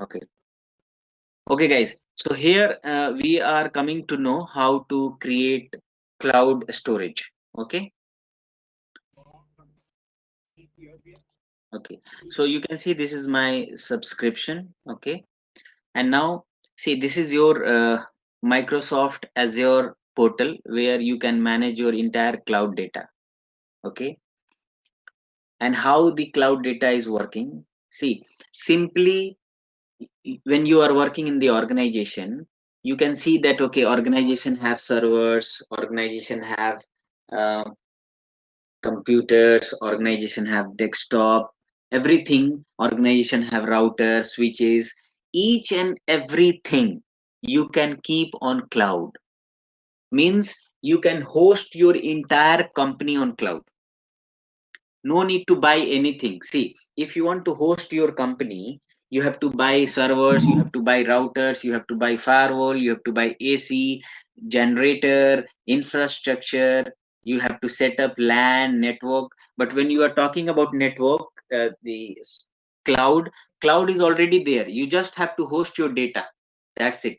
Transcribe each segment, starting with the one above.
Okay. Okay, guys. So here we are coming to know how to create cloud storage. Okay. Okay. So you can see this is my subscription. Okay. And now see this is your Microsoft Azure portal where you can manage your entire cloud data. Okay. And how the cloud data is working. See, simply when you are working in the organization, you can see that okay, organization have servers, organization have uh, computers, organization have desktop, everything. Organization have routers, switches, each and everything you can keep on cloud. Means you can host your entire company on cloud. No need to buy anything. See, if you want to host your company, you have to buy servers, you have to buy routers, you have to buy firewall, you have to buy AC, generator, infrastructure, you have to set up LAN network. But when you are talking about network, the cloud, cloud is already there. You just have to host your data. That's it.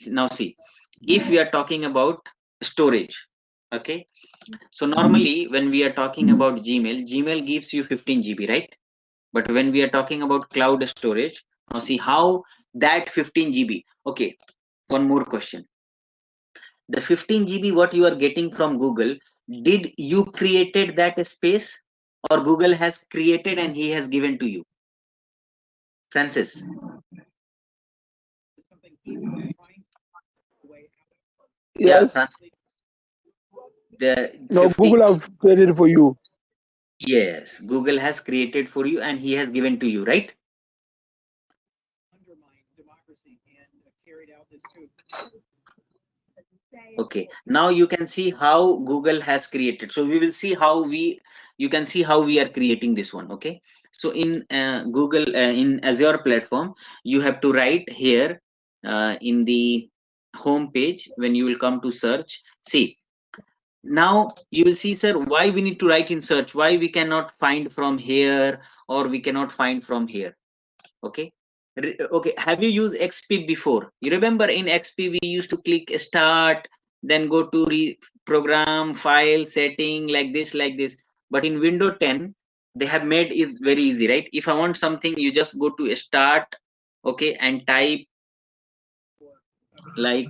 Now see, if we are talking about storage, okay, so normally when we are talking about Gmail, Gmail gives you 15 GB, right? But when we are talking about cloud storage, now see how that 15 GB. Okay, one more question. The 15 GB what you are getting from Google, did you created that space or Google has created and he has given to you? Francis. Yeah, Yes. the No, 15. Google have created it for you. Yes, Google has created for you and he has given to you, right? Okay, now you can see how Google has created. So we will see how you can see how we are creating this one. Okay, so in Google, in Azure platform, you have to write here in the home page when you will come to search. See, now you will see, sir, why we need to write in search, why we cannot find from here or we cannot find from here. Okay. Okay, have you used XP before? You remember in XP we used to click start, then go to program file setting, like this. But in Windows 10 they have made it very easy, right? If I want something, you just go to start, okay, and type like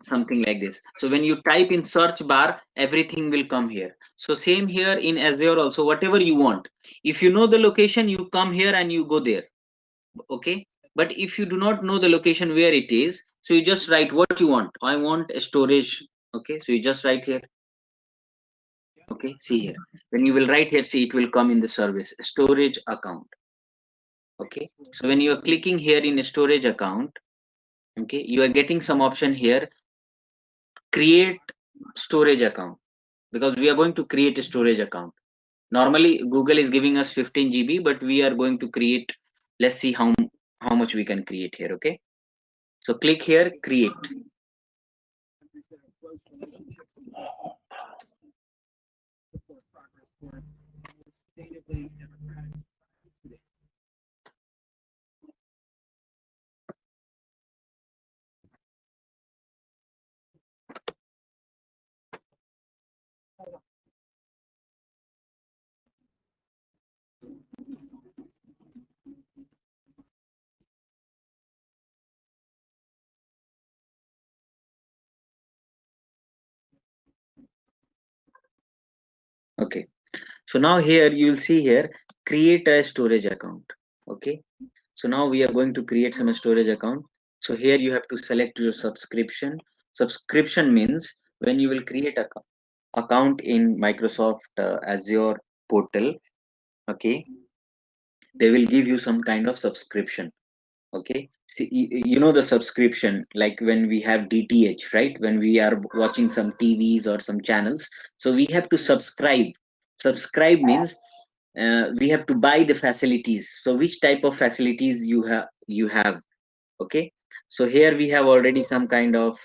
something like this. So when you type in search bar, everything will come here. So same here in Azure also, whatever you want, if you know the location, you come here and you go there. Okay, but if you do not know the location where it is, so you just write what you want. I want a storage. Okay, so you just write here. Okay, see here, when you will write here, see it will come in the service storage account. Okay, so when you are clicking here in a storage account, okay, you are getting some option here, create storage account, because we are going to create a storage account. Normally Google is giving us 15 GB, but we are going to create, let's see how much we can create here. Okay, so click here, create. Okay, so now here you will see here, create a storage account. Okay, so now we are going to create some storage account. So here you have to select your subscription. Subscription means when you will create a account in Microsoft Azure portal, okay, they will give you some kind of subscription. Okay, see, you know the subscription, like when we have DTH, right? When we are watching some TVs or some channels, so we have to subscribe. Subscribe means we have to buy the facilities. So which type of facilities you have. Okay, so here we have already some kind of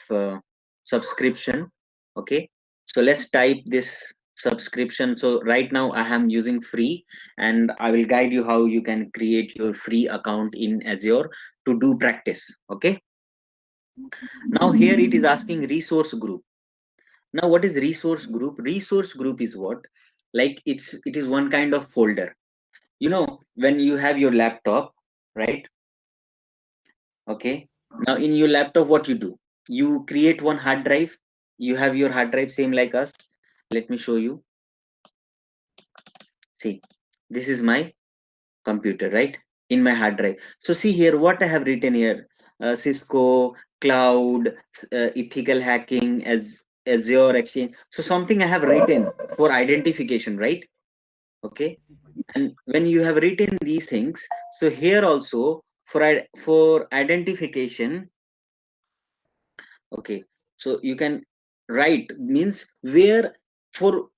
subscription. Okay, so let's type this subscription. So right now I am using free, and I will guide you how you can create your free account in Azure to do practice. Okay. Now here it is asking resource group. Now what is resource group? Resource group is what? Like it is one kind of folder. You know, when you have your laptop, right? Okay. Now in your laptop, what you do? You create one hard drive. You have your hard drive same like us. Let me show you. See, this is my computer, right? In my hard drive. So see here what I have written here. Cisco, cloud, ethical hacking, as Azure Exchange. So something I have written for identification, right? Okay. And when you have written these things, so here also for identification, okay. So you can write means where, for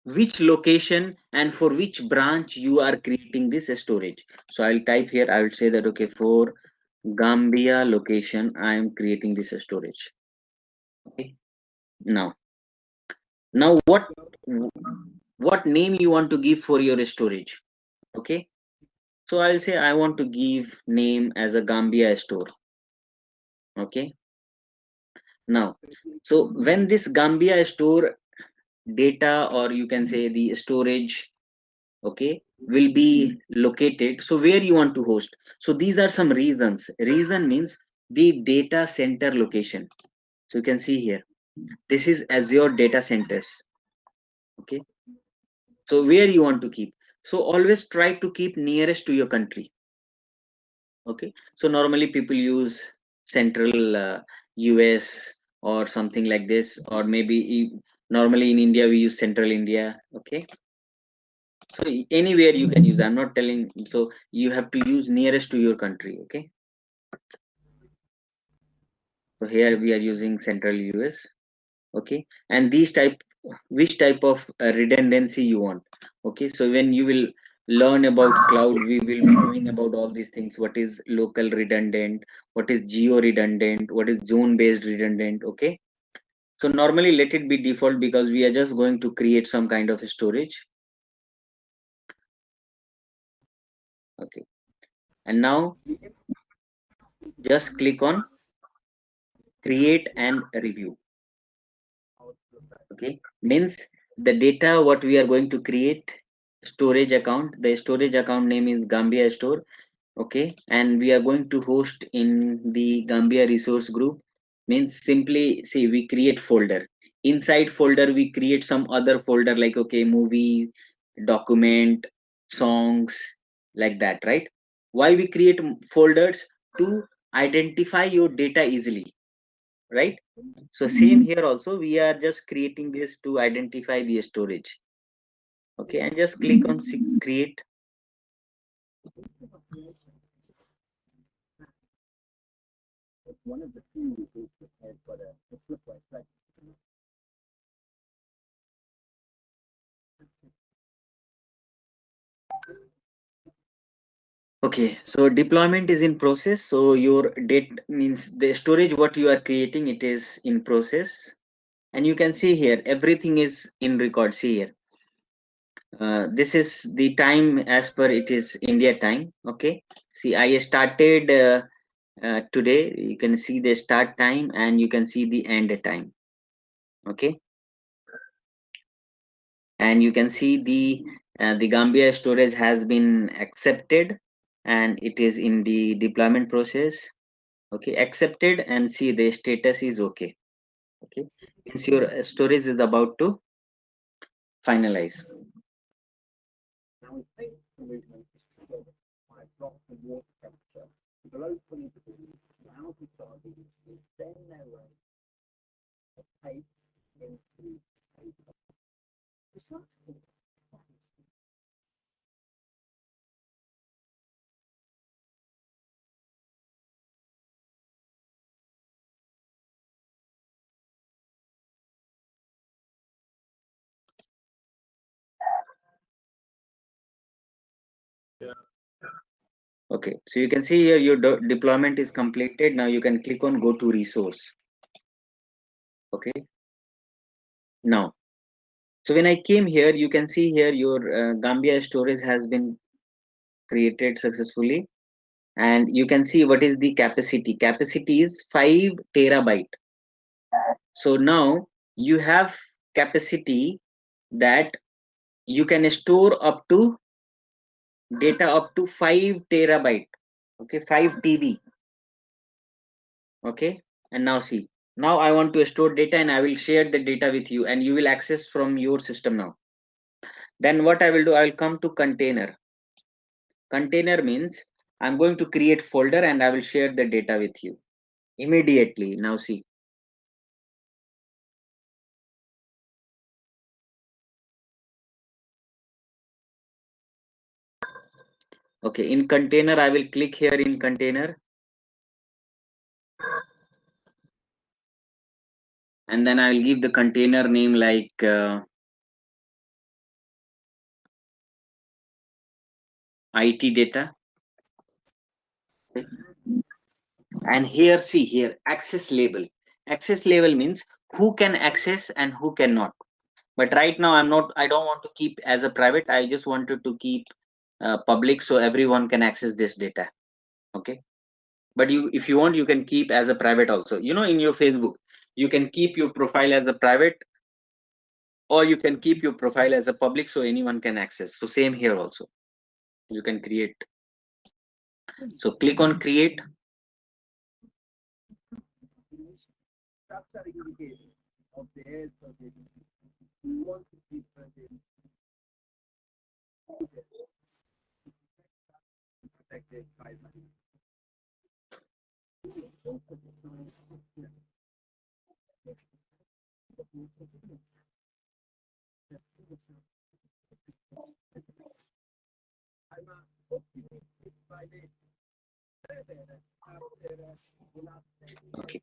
which location and for which branch you are creating this storage. So I'll type here, I will say that okay, for Gambia location I am creating this storage. Okay. Now what name you want to give for your storage? Okay. So I'll say I want to give name as a Gambia store. Okay. Now, so when this Gambia store data, or you can say the storage, okay, will be located, so where you want to host, so these are some reasons. Reason means the data center location. So you can see here, this is Azure data centers. Okay. So where you want to keep, so always try to keep nearest to your country. Okay. So normally people use central US or something like this, or maybe normally in India we use central India. Okay. So anywhere you can use, I'm not telling, so you have to use nearest to your country. Okay. So here we are using central US. Okay. And these type, which type of redundancy you want. Okay. So when you will learn about cloud, we will be knowing about all these things. What is local redundant, what is geo redundant, what is zone based redundant. Okay. So normally let it be default because we are just going to create some kind of storage. Okay. And now just click on create and review. Okay. Means the data what we are going to create, storage account, the storage account name is Gambia store. Okay. And we are going to host in the Gambia resource group. Means simply see, we create folder, inside folder we create some other folder like okay, movie, document, songs, like that, right? Why we create folders? To identify your data easily, right? So same here also, we are just creating this to identify the storage. Okay. And just click on create. Okay, so deployment is in process. So your date means the storage what you are creating, it is in process. And you can see here everything is in record. See here, this is the time as per it is India time. Okay. See, I started today. You can see the start time and you can see the end time. Okay. And you can see the Gambia storage has been accepted and it is in the deployment process. Okay, accepted, and see the status is okay. Okay, means your storage is about to finalize. Okay, so you can see here your deployment is completed. Now you can click on go to resource. Okay. Now, So when I came here, you can see here your Gambia storage has been created successfully, and you can see what is the capacity. Capacity is 5 terabyte. So now you have capacity that you can store up to data up to 5 terabyte. Okay, 5 TB. Okay, and now see, now I want to store data and I will share the data with you and you will access from your system now. Then what I will do, I will come to container. Container means I'm going to create folder and I will share the data with you immediately. Now see, okay, in container I will click here in container, and then I will give the container name like IT data. Okay. And here, see here, access label. Access label means who can access and who cannot. But right now I don't want to keep as a private. I just wanted to keep public so everyone can access this data. Okay. But you, if you want, you can keep as a private also. You know, in your Facebook, you can keep your profile as a private, or you can keep your profile as a public so anyone can access. So same here also. You can create. So click on create. Okay.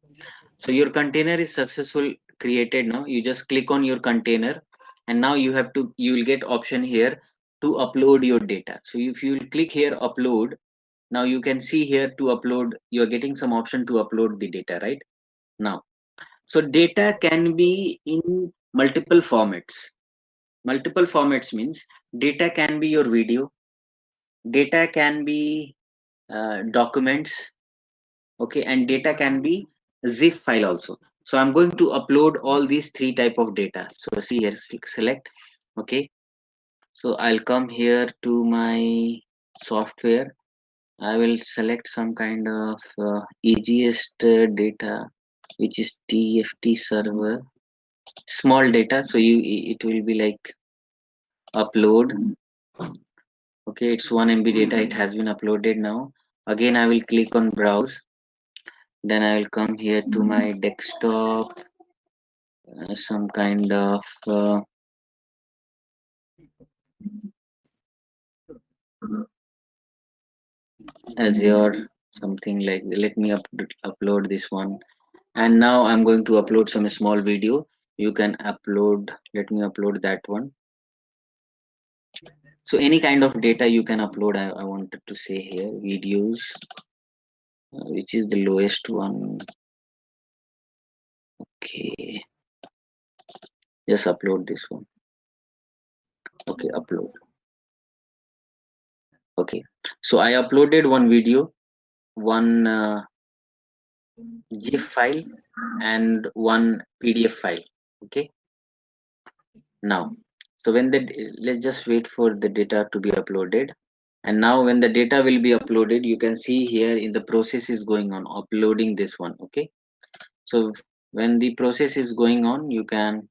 So your container is successful created now. You just click on your container and now you have to, you will get option here to upload your data. So if you will click here upload, now you can see here to upload, you are getting some option to upload the data right now. So data can be in multiple formats. Multiple formats means data can be your video, data can be documents, okay, and data can be zip file also. So I'm going to upload all these three type of data. So see here, select, okay. So I'll come here to my software. I will select some kind of easiest data, which is TFT server, small data. So you, it will be like upload. Okay, it's 1 MB data. It has been uploaded now. Again, I will click on browse. Then I will come here to my desktop, some kind of Azure, something like. Let me upload this one. And now I'm going to upload some small video. You can upload. Let me upload that one. So any kind of data you can upload. I wanted to say here videos, which is the lowest one. Okay, just upload this one. Okay, upload. Okay, so I uploaded one video, one GIF file, and one PDF file. Okay, now, so when the, let's just wait for the data to be uploaded. And now when the data will be uploaded, you can see here in the process is going on uploading this one. Okay, so when the process is going on, you can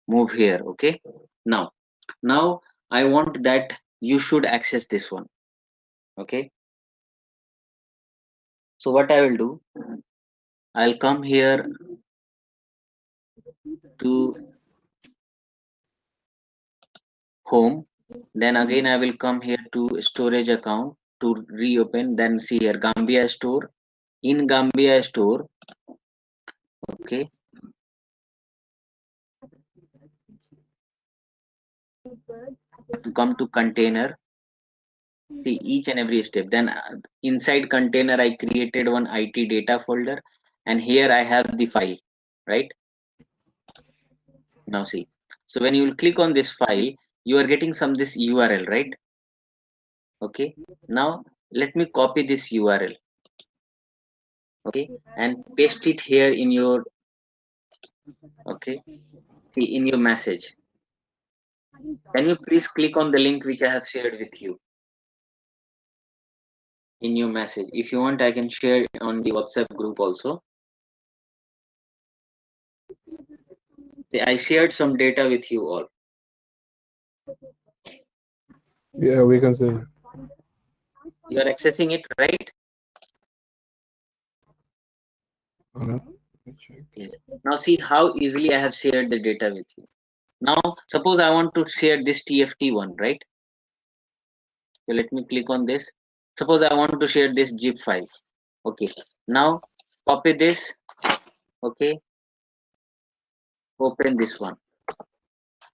move here. Okay, now I want that you should access this one. Okay, so what I will do, I'll come here to home. Then again I will come here to storage account to reopen. Then see here Gambia store. In Gambia store, okay, to come to container. See each and every step. Then inside container I created one IT data folder, and here I have the file, right? Now see. So when you will click on this file, you are getting some this URL, right? Okay. Now let me copy this URL. Okay, and paste it here in your, okay, see, in your message. Can you please click on the link which I have shared with you in your message? If you want, I can share on the WhatsApp group also. I shared some data with you all. Yeah, we can see. You are accessing it, right? Yes. Now see how easily I have shared the data with you. Now suppose I want to share this TFT one, right? So let me click on this. Suppose I want to share this zip file. Okay. Now copy this. Okay. Open this one.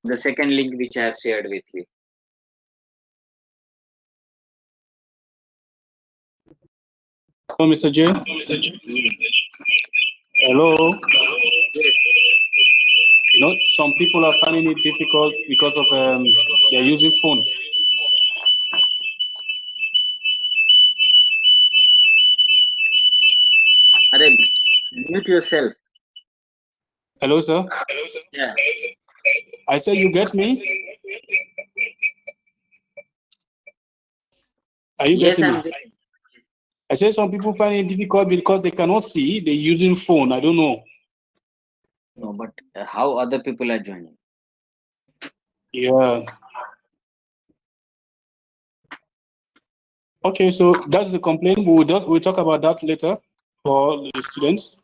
The second link which I have shared with you. Hello, Mr. J. Hello. Yes. You know, some people are finding it difficult because of they're using phone. Are mute yourself. Hello, sir. Yeah. I said you get me. Are you Yes, getting I'm me? getting. I said some people find it difficult because they cannot see. They're using phone. I don't know. No, but how other people are joining? Yeah. Okay, so that's the complaint. We'll talk about that later for the students.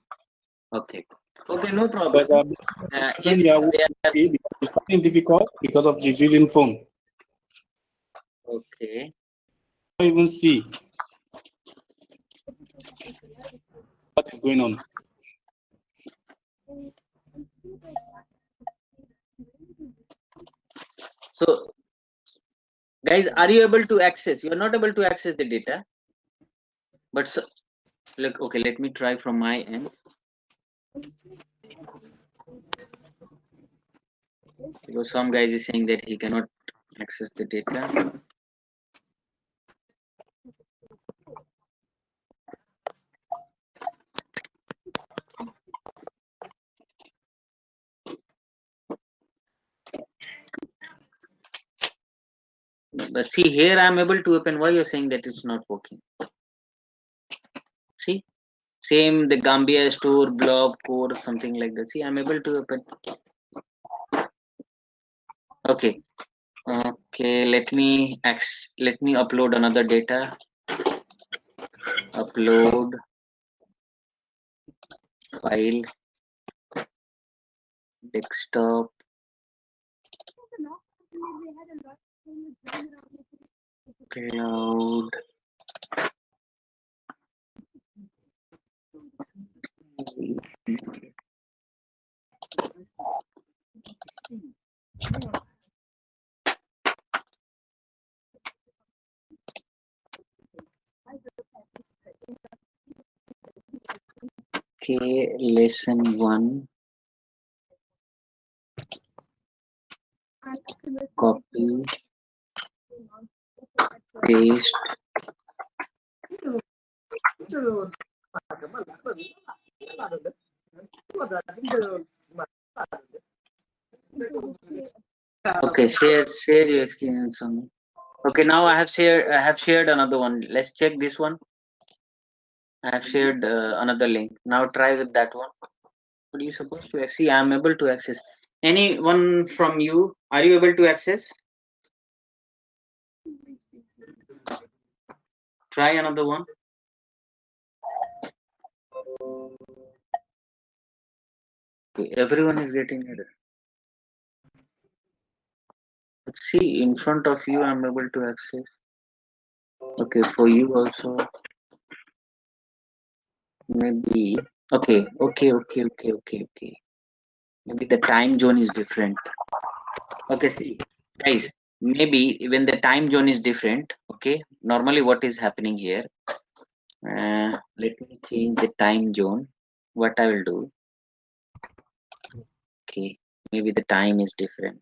Okay. Okay, no problem. Because If they are they are because it's finding difficult because of the using phone. okay. Don't even see what is going on. So guys, are you able to access? You are not able to access the data. But so, look, okay, let me try from my end. Because some guys is saying that he cannot access the data. But see here I am able to open. Why you're saying that it's not working? See? Same the Gambia store, blob code, something like that. See, I'm able to open. Okay. Okay, let me upload another data. Upload file desktop. Cloud. Okay, lesson 1. Copy, paste. Okay, share your experience on me. Okay, now I have shared another one. Let's check this one. I have shared another link. Now try with that one. What are you supposed to see? I am able to access. Anyone from you? Are you able to access? Try another one. Okay, everyone is getting error. See, in front of you, I'm able to access. Okay, for you also. Maybe. Okay. Maybe the time zone is different. Okay, see, guys. Maybe when the time zone is different. Okay. Normally, what is happening here? Let me change the time zone. What I will do. Okay. maybe the time is different.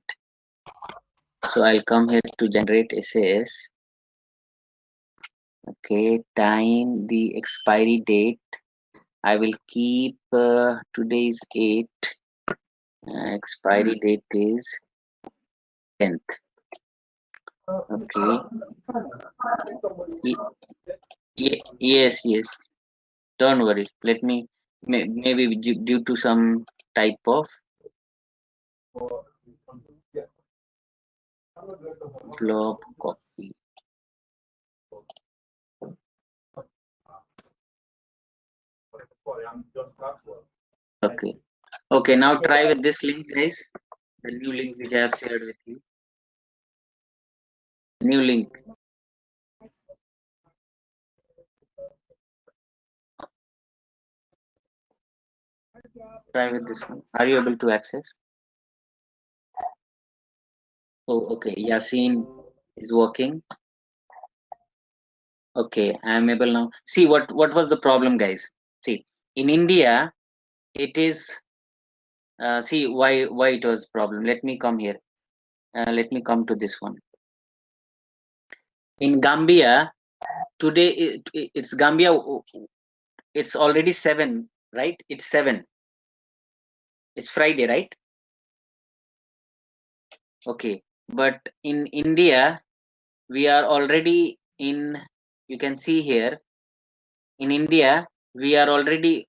So I'll come here to generate SAS. Okay, time, the expiry date. I will keep today's 8. Expiry date is 10th. Okay. Yes, yes. Don't worry. Let me maybe due to some type of blob copy. Okay. Okay. Now try with this link, guys. The new link which I have shared with you. New link. Try with this one. Are you able to access? Oh, okay. Yasin is working. Okay, I am able now. See what was the problem, guys? See, in India, it is. See why it was problem. Let me come here. Let me come to this one. In Gambia, today it's Gambia. It's already 7, right? It's 7. It's Friday, right? Okay, but in India, we are already in. You can see here. In India, we are already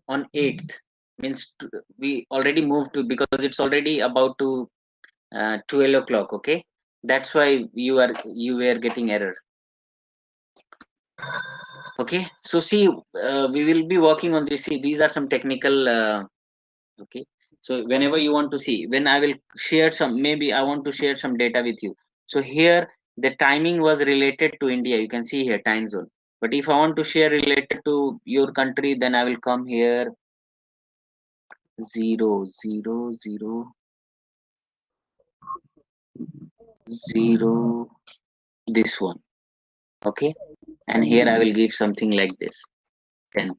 on 8th. Means we already moved to, because it's already about to 12 o'clock. Okay, that's why you were getting error. Okay, so see, we will be working on this. See, these are some technical. Okay, so whenever you want to see, when I will share some, maybe I want to share some data with you. So here the timing was related to India. You can see here time zone. But if I want to share related to your country, then I will come here 0 0 0 0, this one. Okay, and here I will give something like this 10,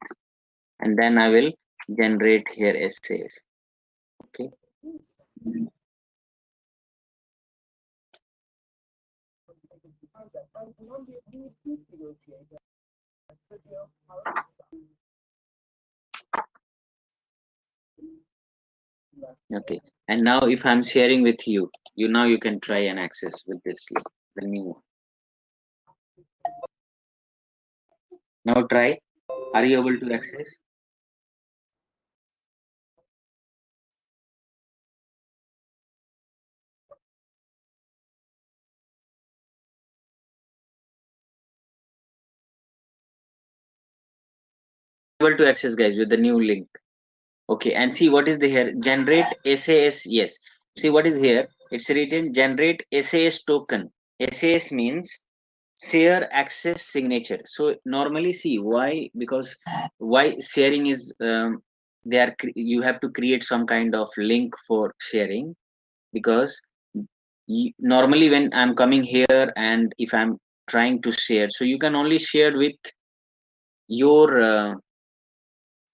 and then I will generate here SAS. Okay, okay, and now if I'm sharing with you, now you can try and access with this link, the new one. Now try. Are you able to access? Able to access, guys, with the new link. Okay, and see what is the here, generate SAS. Yes, see what is here, it's written generate SAS token. SAS means share access signature. So normally, see why, because why sharing is you have to create some kind of link for sharing, because normally when I'm coming here and if I'm trying to share, so you can only share with your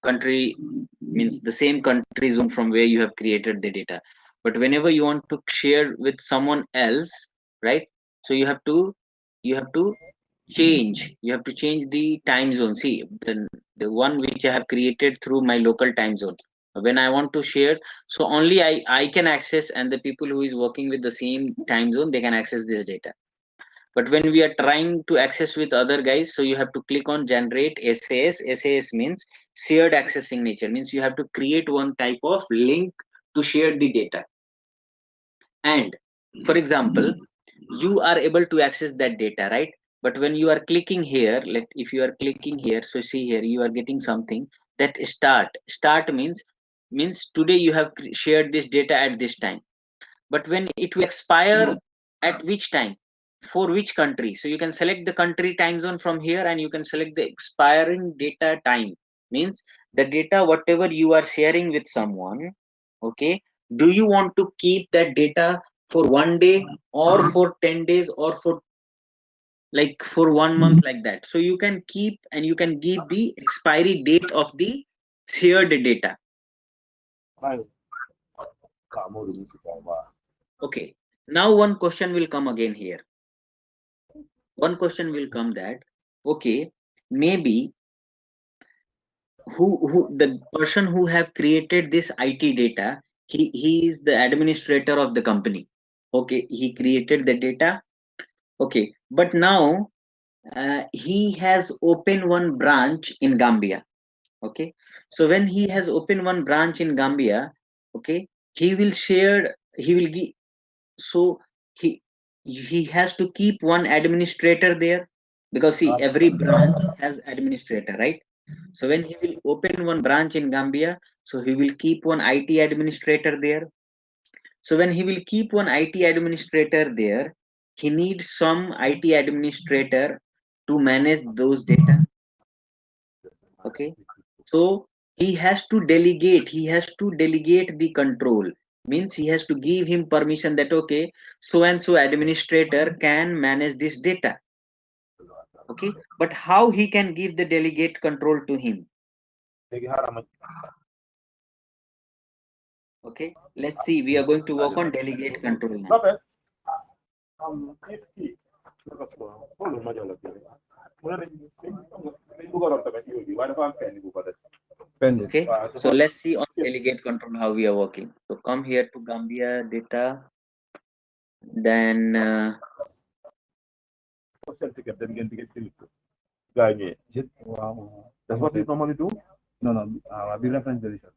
country, means the same country zone from where you have created the data. But whenever you want to share with someone else, right, so you have to change the time zone. See, the one which I have created through my local time zone, when I want to share, so only I can access, and the people who is working with the same time zone, they can access this data. But when we are trying to access with other guys, so you have to click on generate SAS. SAS means shared access signature, means you have to create one type of link to share the data. And for example, you are able to access that data, right? But when you are clicking here, if you are clicking here, so see here, you are getting something that start means today you have shared this data at this time, but when it will expire at which time, for which country, so you can select the country time zone from here, and you can select the expiring data time, means the data whatever you are sharing with someone. Okay, do you want to keep that data for 1 day, or for 10 days, or for like for 1 month, like that? So you can keep, and you can give the expiry date of the shared data. Okay, now one question will come again here. One question will come that, okay, maybe who the person who have created this IT data, he is the administrator of the company. Okay, he created the data. Okay, but now he has opened one branch in Gambia. Okay, so when he has opened one branch in Gambia, okay, he will give, so he has to keep one administrator there, because see, every branch has administrator, right? So when he will open one branch in Gambia, so he will keep one IT administrator there. So when he will keep one IT administrator there, he needs some IT administrator to manage those data. Okay, so he has to delegate the control. Means he has to give him permission that, okay, so and so administrator can manage this data. Okay, but how he can give the delegate control to him? Okay, let's see, we are going to work on delegate control now. Okay, so let's see on delegate control how we are working. So come here to Gambia data, then That's what you normally do? No, no. Be reference deletion.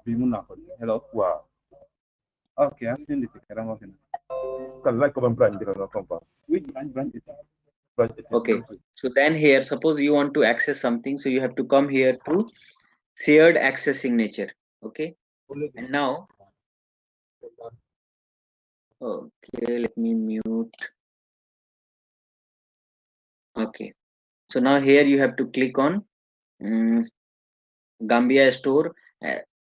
Be hello. Wow. Okay, I'm seeing the ticket. I'm working. Like branch, which branch is that? okay, so then here, suppose you want to access something, so you have to come here to shared access signature. Okay, and now, okay, let me mute. Okay, so now here you have to click on Gambia store,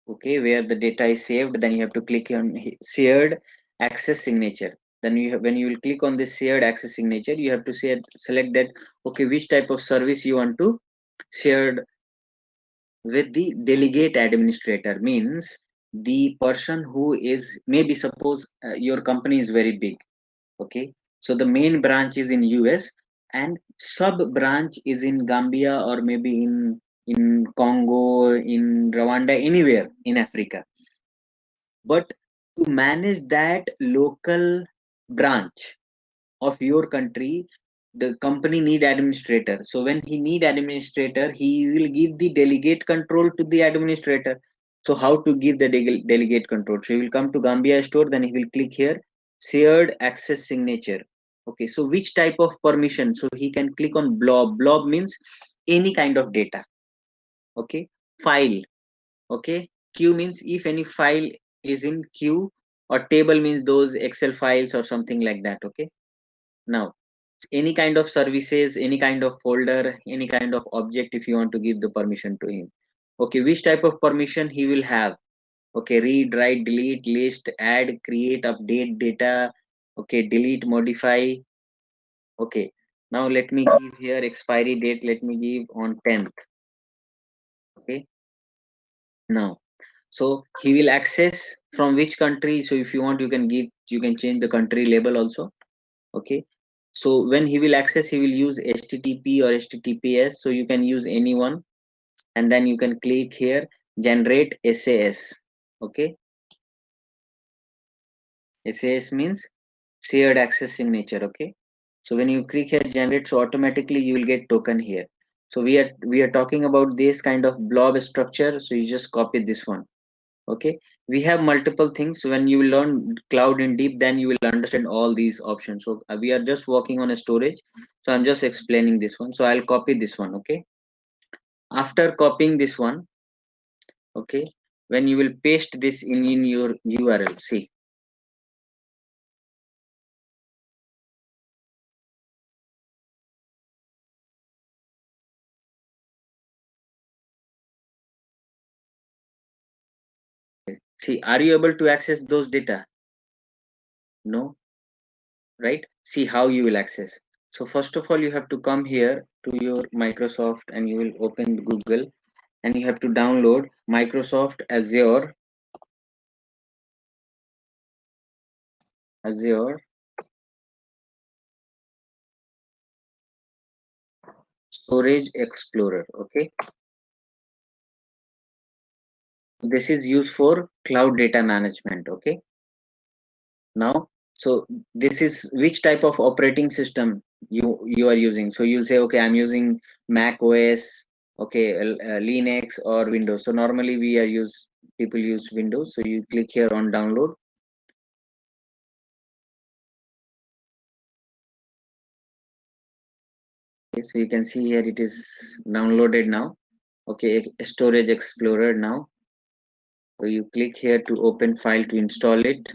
okay, where the data is saved. Then you have to click on shared access signature. Then you have, when you will click on this shared access signature, you have to select that, okay, which type of service you want to share with the delegate administrator. Means the person who is, maybe suppose your company is very big. Okay, so the main branch is in US and sub branch is in Gambia, or maybe in Congo, in Rwanda, anywhere in Africa. But to manage that local branch of your country, the company need administrator. So when he need administrator, he will give the delegate control to the administrator. So how to give the delegate control? So he will come to Gambia store, then he will click here shared access signature. Okay, so which type of permission? So he can click on blob means any kind of data. Okay, file. Okay, queue means if any file is in queue, or table means those Excel files or something like that. Okay, now any kind of services, any kind of folder, any kind of object, if you want to give the permission to him. Okay, which type of permission he will have? Okay, read, write, delete, list, add, create, update data. Okay, delete, modify. Okay, now let me give here expiry date, let me give on 10th. Okay, now, so he will access from which country. So if you want, you can change the country label also. Okay, so when he will access, he will use HTTP or HTTPS, so you can use any one, and then you can click here generate SAS. Okay, SAS means shared access signature. Okay, so when you click here generate, so automatically you will get token here. So we are talking about this kind of blob structure, so you just copy this one. Okay, we have multiple things. When you learn cloud in deep, then you will understand all these options. So we are just working on a storage, so I'm just explaining this one. So I'll copy this one. Okay, after copying this one, okay, when you will paste this in your URL, see, see, are you able to access those data? No, right? See how you will access. So first of all, you have to come here to your Microsoft and you will open Google, and you have to download Microsoft Azure Azure Storage Explorer. Okay, this is used for cloud data management. Okay, now, so this is which type of operating system you are using. So you'll say, okay, I'm using Mac OS, okay, Linux or Windows. So normally people use Windows. So you click here on download. Okay, so you can see here it is downloaded now. Okay, Storage Explorer now. So you click here to open file to install it.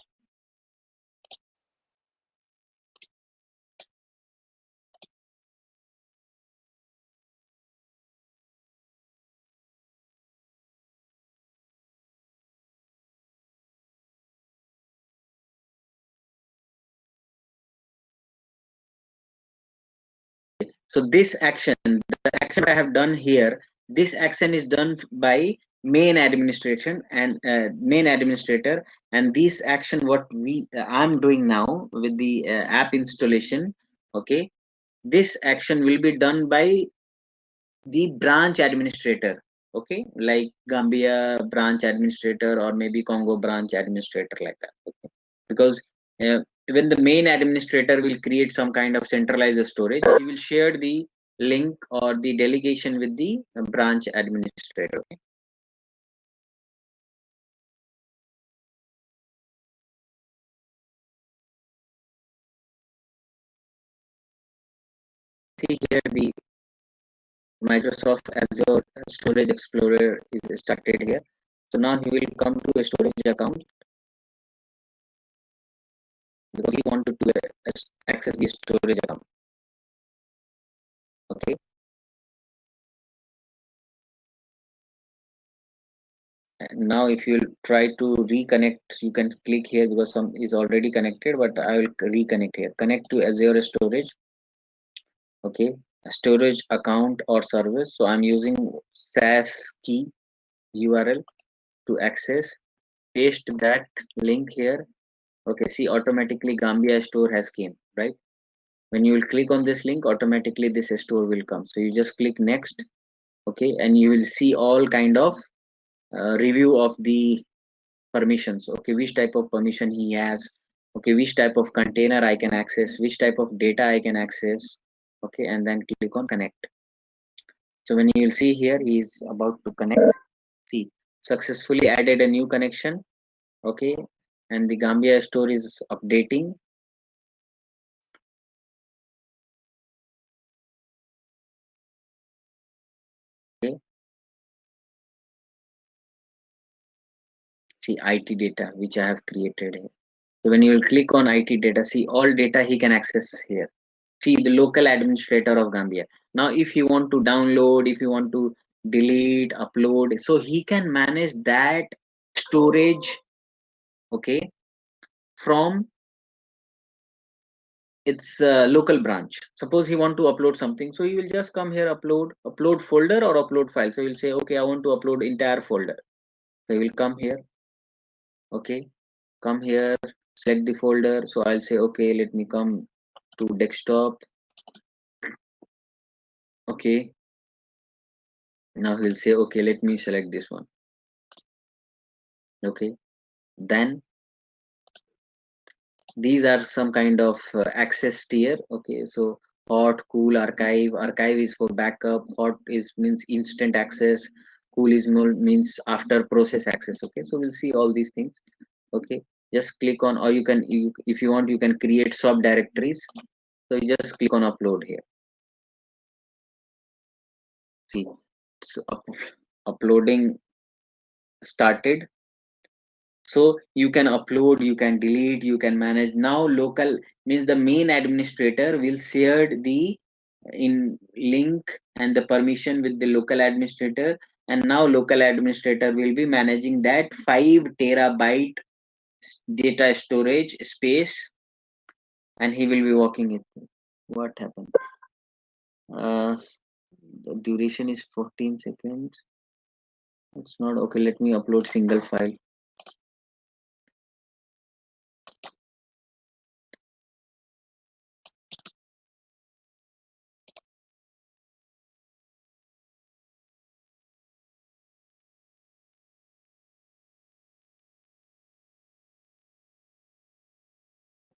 So this action, the action I have done here, this action is done by main administration and main administrator, and this action what I'm doing now with the app installation. Okay, this action will be done by the branch administrator. Okay, like Gambia branch administrator or maybe Congo branch administrator, like that. Okay, because uh, when the main administrator will create some kind of centralized storage, he will share the link or the delegation with the branch administrator. Okay? See here the Microsoft Azure Storage Explorer is started here. So now he will come to a storage account because he wanted to access the storage account. Okay, and now if you try to reconnect, you can click here because some is already connected, but I will reconnect here. Connect to Azure Storage. Okay, storage account or service. So I'm using SAS key URL to access. Paste that link here. Okay, see automatically Gambia store has came, right? When you will click on this link, automatically this store will come. So you just click next. Okay, and you will see all kind of review of the permissions. Okay, which type of permission he has. Okay, which type of container I can access, which type of data I can access. Okay, and then click on connect. So when you will see here, he is about to connect. See, successfully added a new connection. Okay, and the Gambia store is updating. Okay, see IT data which I have created here. So when you will click on IT data, see all data he can access here. See the local administrator of Gambia. Now, if you want to download, if you want to delete, upload, so he can manage that storage. Okay, from its local branch. Suppose he want to upload something, so you will just come here, upload folder or upload file. So you'll say, okay, I want to upload entire folder. So you will come here. Okay, come here, select the folder. So I'll say, okay, let me come to desktop. Okay, now he'll say, okay, let me select this one. Okay, then these are some kind of access tier. Okay, so hot, cool, archive is for backup. Hot is means instant access, cool is more means after process access. Okay, so we'll see all these things. Okay, just click on, or if you want, you can create subdirectories. So you just click on upload here. See, it's uploading started. So you can upload, you can delete, you can manage. Now local means the main administrator will share the in link and the permission with the local administrator, and now local administrator will be managing that 5 terabyte data storage space, and he will be working it. What happened? The duration is 14 seconds. It's not okay. Let me upload single file.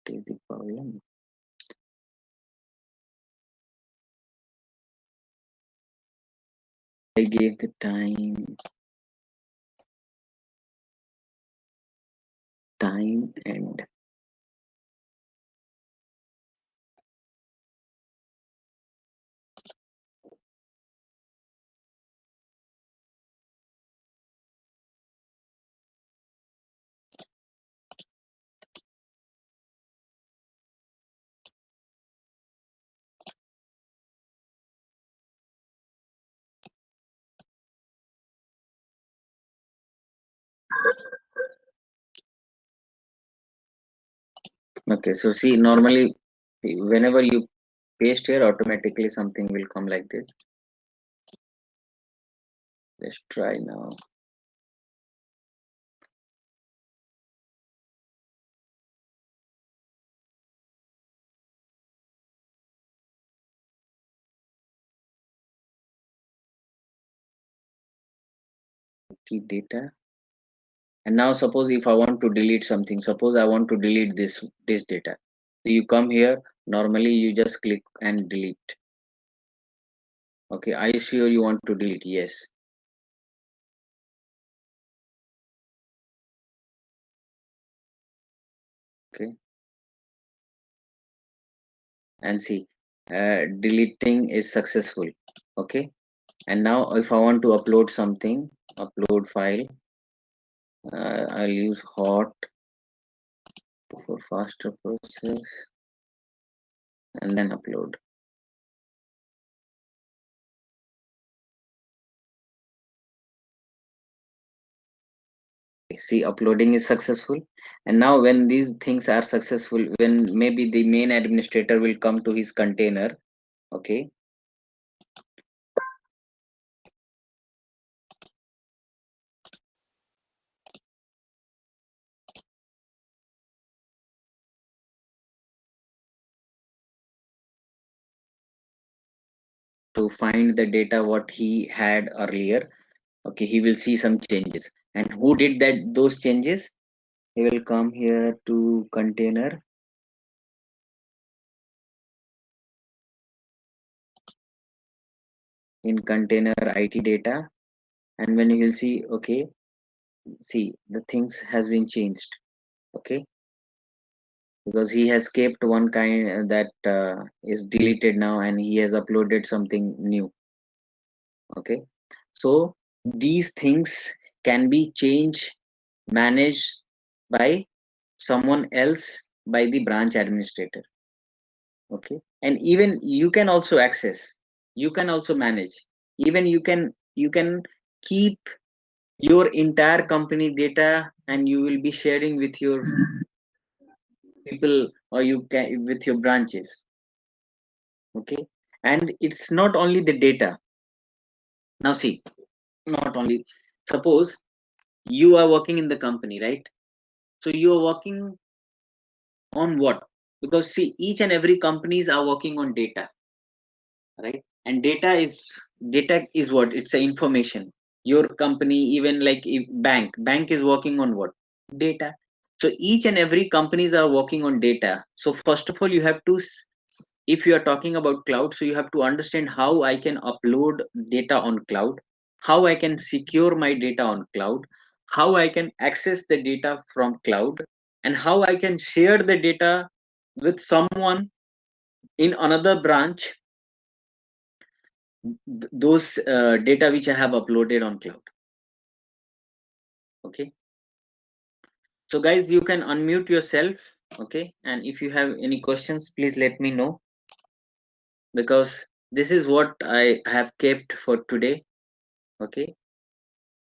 is the problem? I gave the time and okay. So see, normally whenever you paste here, automatically something will come like this. Let's try now. Key data. And now suppose if I want to delete something, suppose I want to delete this data. So you come here, normally you just click and delete. Okay, are you sure you want to delete? Yes. Okay. And see, deleting is successful. Okay. And now if I want to upload something, upload file, I'll use hot for faster process and then upload. See, uploading is successful. And now when these things are successful, when maybe the main administrator will come to his container, okay, to find the data what he had earlier. Okay, he will see some changes. And who did those changes? He will come here to container, in container IT data, and when you will see, okay, see the things has been changed. Okay, because he has kept one kind that is deleted now, and he has uploaded something new. Okay, so these things can be changed, managed by someone else, by the branch administrator. Okay, and even you can also access, you can also manage, even you can keep your entire company data, and you will be sharing with your people, or you can with your branches. Okay, and it's not only the data. Now see, not only, suppose you are working in the company, right? So you are working on what? Because see, each and every companies are working on data, right? And data is what? It's a information. Your company, even like if bank is working on what? Data. So each and every companies are working on data. So first of all, you have to, if you are talking about cloud, so you have to understand how I can upload data on cloud, how I can secure my data on cloud, how I can access the data from cloud, and how I can share the data with someone in another branch, those data which I have uploaded on cloud. Okay, so guys, you can unmute yourself. Okay, and if you have any questions, please let me know, because this is what I have kept for today. Okay,